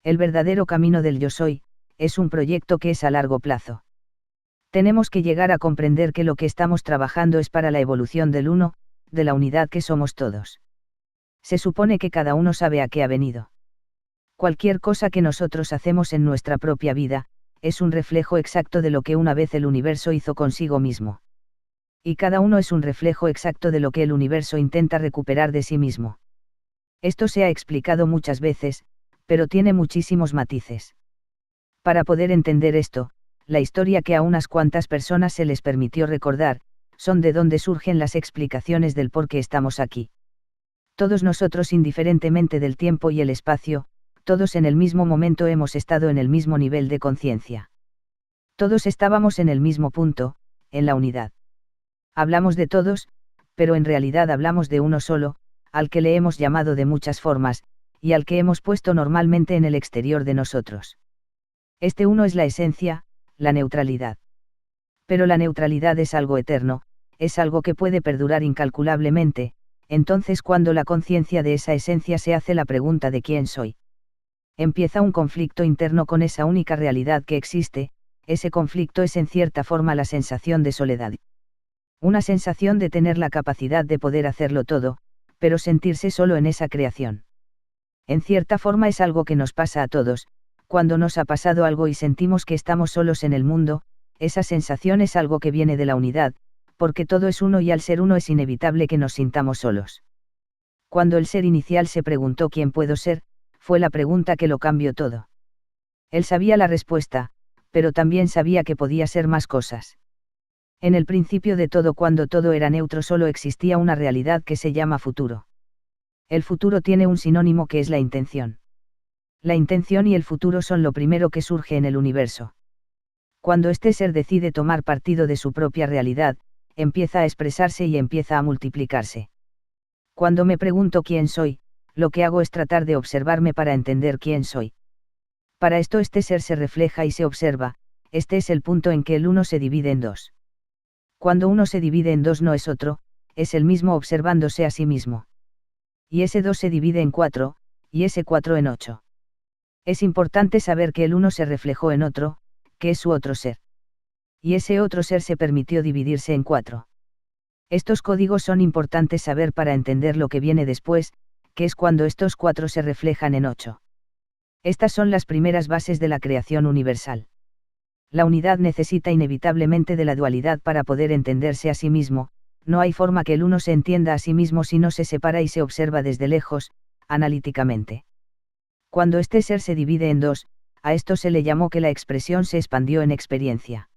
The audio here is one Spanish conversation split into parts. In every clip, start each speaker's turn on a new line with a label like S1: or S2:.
S1: El verdadero camino del yo soy, es un proyecto que es a largo plazo. Tenemos que llegar a comprender que lo que estamos trabajando es para la evolución del uno, de la unidad que somos todos. Se supone que cada uno sabe a qué ha venido. Cualquier cosa que nosotros hacemos en nuestra propia vida, es un reflejo exacto de lo que una vez el universo hizo consigo mismo. Y cada uno es un reflejo exacto de lo que el universo intenta recuperar de sí mismo. Esto se ha explicado muchas veces, pero tiene muchísimos matices. Para poder entender esto, la historia que a unas cuantas personas se les permitió recordar, son de donde surgen las explicaciones del por qué estamos aquí. Todos nosotros, indiferentemente del tiempo y el espacio, todos en el mismo momento hemos estado en el mismo nivel de conciencia. Todos estábamos en el mismo punto, en la unidad. Hablamos de todos, pero en realidad hablamos de uno solo, al que le hemos llamado de muchas formas, y al que hemos puesto normalmente en el exterior de nosotros. Este uno es la esencia, la neutralidad. Pero la neutralidad es algo eterno, es algo que puede perdurar incalculablemente, entonces cuando la conciencia de esa esencia se hace la pregunta de quién soy, empieza un conflicto interno con esa única realidad que existe. Ese conflicto es en cierta forma la sensación de soledad. Una sensación de tener la capacidad de poder hacerlo todo, pero sentirse solo en esa creación. En cierta forma es algo que nos pasa a todos, cuando nos ha pasado algo y sentimos que estamos solos en el mundo, esa sensación es algo que viene de la unidad, porque todo es uno y al ser uno es inevitable que nos sintamos solos. Cuando el ser inicial se preguntó ¿quién puedo ser?, fue la pregunta que lo cambió todo. Él sabía la respuesta, pero también sabía que podía ser más cosas. En el principio de todo, cuando todo era neutro, solo existía una realidad que se llama futuro. El futuro tiene un sinónimo que es la intención. La intención y el futuro son lo primero que surge en el universo. Cuando este ser decide tomar partido de su propia realidad, empieza a expresarse y empieza a multiplicarse. Cuando me pregunto quién soy, lo que hago es tratar de observarme para entender quién soy. Para esto este ser se refleja y se observa, este es el punto en que el uno se divide en dos. Cuando uno se divide en dos no es otro, es el mismo observándose a sí mismo. Y ese dos se divide en cuatro, y ese cuatro en 8. Es importante saber que el uno se reflejó en otro, que es su otro ser. Y ese otro ser se permitió dividirse en 4. Estos códigos son importantes saber para entender lo que viene después, que es cuando estos 4 se reflejan en 8. Estas son las primeras bases de la creación universal. La unidad necesita inevitablemente de la dualidad para poder entenderse a sí mismo. No hay forma que el uno se entienda a sí mismo si no se separa y se observa desde lejos, analíticamente. Cuando este ser se divide en 2, a esto se le llamó que la expresión se expandió en experiencia.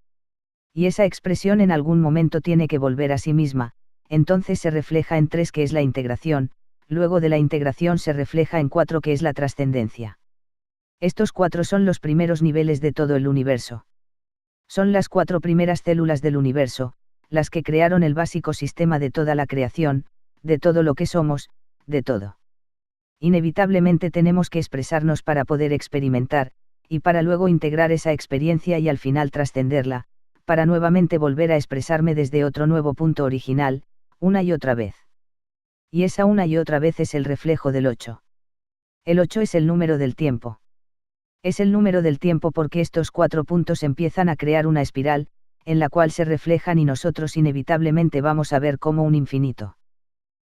S1: Y esa expresión en algún momento tiene que volver a sí misma, entonces se refleja en 3, que es la integración, luego de la integración se refleja en 4, que es la trascendencia. Estos 4 son los primeros niveles de todo el universo. Son las 4 primeras células del universo, las que crearon el básico sistema de toda la creación, de todo lo que somos, de todo. Inevitablemente tenemos que expresarnos para poder experimentar, y para luego integrar esa experiencia y al final trascenderla, para nuevamente volver a expresarme desde otro nuevo punto original, una y otra vez. Y esa una y otra vez es el reflejo del 8. El 8 es el número del tiempo. Es el número del tiempo porque estos 4 puntos empiezan a crear una espiral, en la cual se reflejan y nosotros inevitablemente vamos a ver como un infinito.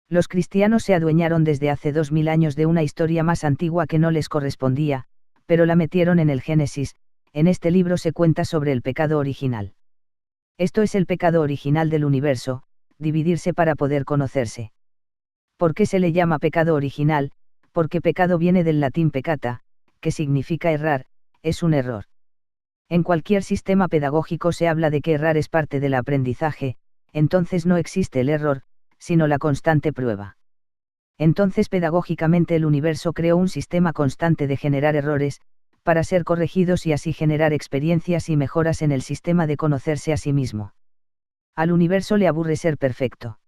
S1: Los cristianos se adueñaron desde hace 2000 años de una historia más antigua que no les correspondía, pero la metieron en el Génesis. En este libro se cuenta sobre el pecado original. Esto es el pecado original del universo, dividirse para poder conocerse. ¿Por qué se le llama pecado original? Porque pecado viene del latín peccata, que significa errar, es un error. En cualquier sistema pedagógico se habla de que errar es parte del aprendizaje, entonces no existe el error, sino la constante prueba. Entonces pedagógicamente el universo creó un sistema constante de generar errores, para ser corregidos y así generar experiencias y mejoras en el sistema de conocerse a sí mismo. Al universo le aburre ser perfecto.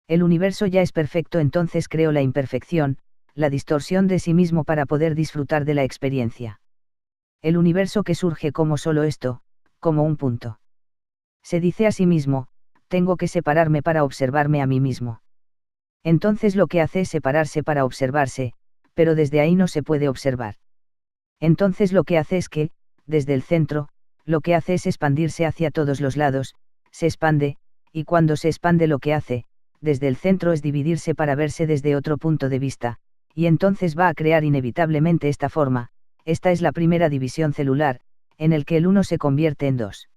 S1: El universo ya es perfecto, entonces creó la imperfección, la distorsión de sí mismo para poder disfrutar de la experiencia. El universo que surge como solo esto, como un punto. Se dice a sí mismo, tengo que separarme para observarme a mí mismo. Entonces lo que hace es separarse para observarse, pero desde ahí no se puede observar. Entonces lo que hace es que, desde el centro, lo que hace es expandirse hacia todos los lados, se expande, y cuando se expande lo que hace, desde el centro es dividirse para verse desde otro punto de vista, y entonces va a crear inevitablemente esta forma. Esta es la primera división celular, en el que el uno se convierte en dos.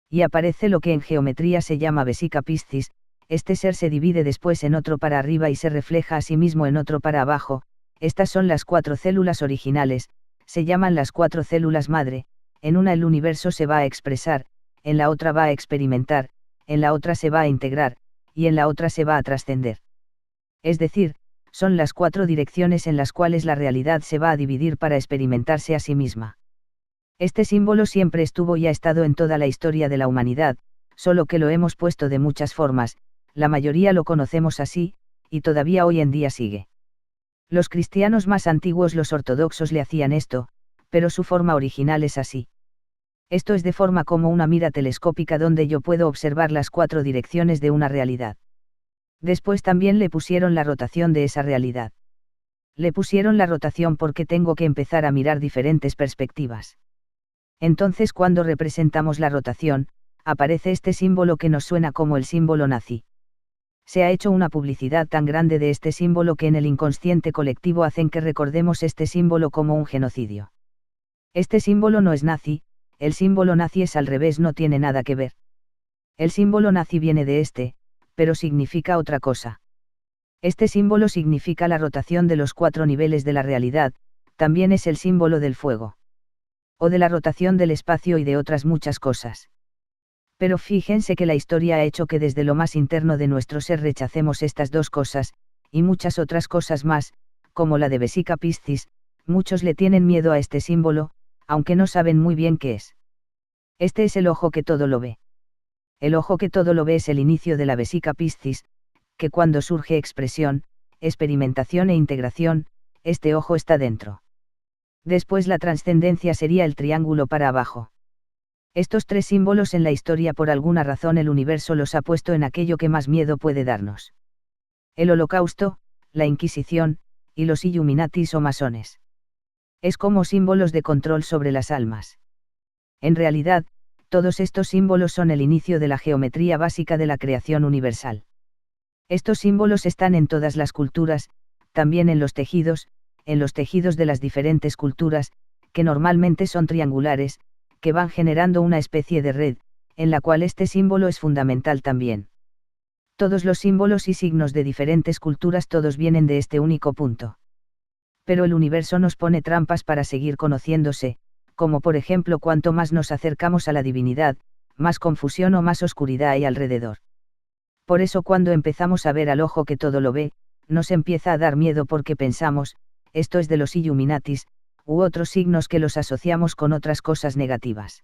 S1: Y aparece lo que en geometría se llama vesica piscis, este ser se divide después en otro para arriba y se refleja a sí mismo en otro para abajo. Estas son las 4 células originales, se llaman las 4 células madre. En una el universo se va a expresar, en la otra va a experimentar, en la otra se va a integrar, y en la otra se va a trascender. Es decir, son las 4 direcciones en las cuales la realidad se va a dividir para experimentarse a sí misma. Este símbolo siempre estuvo y ha estado en toda la historia de la humanidad, solo que lo hemos puesto de muchas formas, la mayoría lo conocemos así, y todavía hoy en día sigue. Los cristianos más antiguos, los ortodoxos, le hacían esto, pero su forma original es así. Esto es de forma como una mira telescópica donde yo puedo observar las 4 direcciones de una realidad. Después también le pusieron la rotación de esa realidad. Le pusieron la rotación porque tengo que empezar a mirar diferentes perspectivas. Entonces cuando representamos la rotación, aparece este símbolo que nos suena como el símbolo nazi. Se ha hecho una publicidad tan grande de este símbolo que en el inconsciente colectivo hacen que recordemos este símbolo como un genocidio. Este símbolo no es nazi, el símbolo nazi es al revés, no tiene nada que ver. El símbolo nazi viene de este, pero significa otra cosa. Este símbolo significa la rotación de los 4 niveles de la realidad, también es el símbolo del fuego. O de la rotación del espacio y de otras muchas cosas. Pero fíjense que la historia ha hecho que desde lo más interno de nuestro ser rechacemos estas 2 cosas, y muchas otras cosas más, como la de vesica piscis. Muchos le tienen miedo a este símbolo, aunque no saben muy bien qué es. Este es el ojo que todo lo ve. El ojo que todo lo ve es el inicio de la vesica piscis, que cuando surge expresión, experimentación e integración, este ojo está dentro. Después la trascendencia sería el triángulo para abajo. Estos 3 símbolos en la historia, por alguna razón el universo los ha puesto en aquello que más miedo puede darnos. El Holocausto, la Inquisición, y los Illuminatis o masones. Es como símbolos de control sobre las almas. En realidad, todos estos símbolos son el inicio de la geometría básica de la creación universal. Estos símbolos están en todas las culturas, también en los tejidos de las diferentes culturas, que normalmente son triangulares, que van generando una especie de red, en la cual este símbolo es fundamental también. Todos los símbolos y signos de diferentes culturas, todos vienen de este único punto. Pero el universo nos pone trampas para seguir conociéndose, como por ejemplo cuanto más nos acercamos a la divinidad, más confusión o más oscuridad hay alrededor. Por eso cuando empezamos a ver al ojo que todo lo ve, nos empieza a dar miedo porque pensamos, esto es de los Illuminatis, u otros signos que los asociamos con otras cosas negativas.